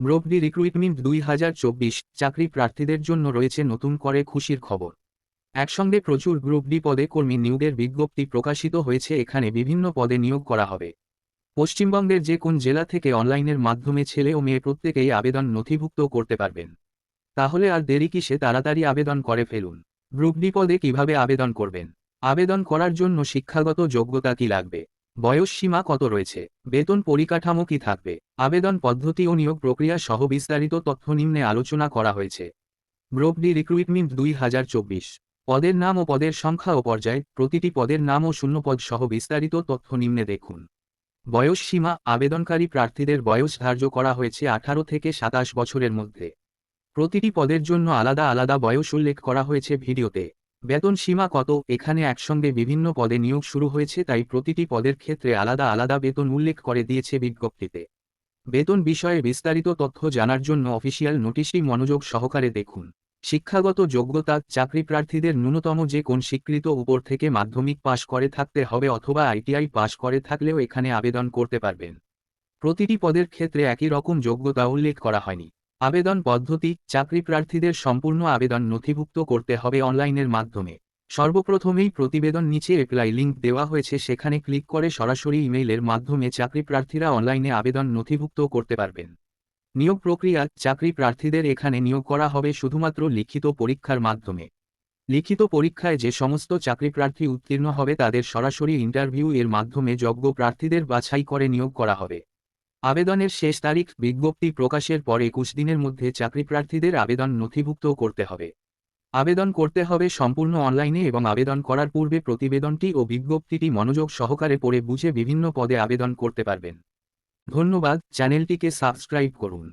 Group D recruitment 2024 চাকরি প্রার্থীদের জন্য রয়েছে নতুন করে খুশির খবর। একসঙ্গে প্রচুর গ্রুপ ডি পদে কর্মী নিয়োগের বিজ্ঞপ্তি প্রকাশিত হয়েছে। এখানে বিভিন্ন পদে নিয়োগ করা হবে। পশ্চিমবঙ্গের যে কোন জেলা থেকে অনলাইনের মাধ্যমে ছেলে ও মেয়ে প্রত্যেকেই আবেদন নথিভুক্ত করতে পারবেন। তাহলে আর দেরি কিসে, তাড়াতাড়ি আবেদন করে ফেলুন। গ্রুপ ডি পদে কিভাবে আবেদন করবেন? আবেদন করার জন্য শিক্ষাগত যোগ্যতা কি লাগবে? বয়স সীমা কত রয়েছে? বেতন পরিকাঠামো কি থাকবে? আবেদন পদ্ধতি ও নিয়োগ প্রক্রিয়া সহ বিস্তারিত তথ্য নিম্নে আলোচনা করা হয়েছে। গ্রুপ ডি রিক্রুটমেন্ট 2024 পদের নাম ও পদের সংখ্যা ও পর্যায়, প্রতিটি পদের নাম ও শূন্যপদ সহ বিস্তারিত তথ্য নিম্নে দেখুন। বয়স সীমা, আবেদনকারী প্রার্থীদের বয়স ধার্য করা হয়েছে 18 থেকে 27 বছরের মধ্যে। প্রতিটি পদের জন্য আলাদা আলাদা বয়স উল্লেখ করা হয়েছে ভিডিওতে। বেতন সীমা কত? এখানে একসঙ্গে বিভিন্ন পদে নিয়োগ শুরু হয়েছে, তাই প্রতিটি পদের ক্ষেত্রে আলাদা আলাদা বেতন উল্লেখ করে দিয়েছে বিজ্ঞপ্তিতে। বেতন বিষয়ে বিস্তারিত তথ্য জানার জন্য অফিসিয়াল নোটিশটি মনোযোগ সহকারে দেখুন। শিক্ষাগত যোগ্যতা, চাকরি প্রার্থীদের ন্যূনতম যে কোন স্বীকৃত উপর থেকে মাধ্যমিক পাশ করে থাকতে হবে অথবা আইটিআই পাশ করে থাকলেও এখানে আবেদন করতে পারবেন। প্রতিটি পদের ক্ষেত্রে একই রকম যোগ্যতা উল্লেখ করা হয়নি। আবেদন পদ্ধতি, চাকরি প্রার্থীদের সম্পূর্ণ আবেদন নথিভুক্ত করতে হবে অনলাইনের মাধ্যমে। সর্বপ্রথমেই প্রতিবেদন নিচে অ্যাপ্লাই লিঙ্ক দেওয়া হয়েছে, সেখানে ক্লিক করে সরাসরি ইমেইলের মাধ্যমে চাকরি প্রার্থীরা অনলাইনে আবেদন নথিভুক্ত করতে পারবেন। নিয়োগ প্রক্রিয়া, চাকরি প্রার্থীদের এখানে নিয়োগ করা হবে শুধুমাত্র লিখিত পরীক্ষার মাধ্যমে। লিখিত পরীক্ষায় যে সমস্ত চাকরি প্রার্থী উত্তীর্ণ হবে তাদের সরাসরি ইন্টারভিউ এর মাধ্যমে যোগ্য প্রার্থীদের বাছাই করে নিয়োগ করা হবে। আবেদনের শেষ তারিখ, বিজ্ঞপ্তি প্রকাশের পর 21 দিনের মধ্যে চাকরি প্রার্থীদের আবেদন নথিভুক্ত করতে হবে। আবেদন করতে হবে সম্পূর্ণ অনলাইনে এবং আবেদন করার পূর্বে প্রতিবেদনটি ও বিজ্ঞপ্তিটি মনোযোগ সহকারে পড়ে বুঝে বিভিন্ন পদে আবেদন করতে পারবেন। ধন্যবাদ। চ্যানেলটিকে সাবস্ক্রাইব করুন।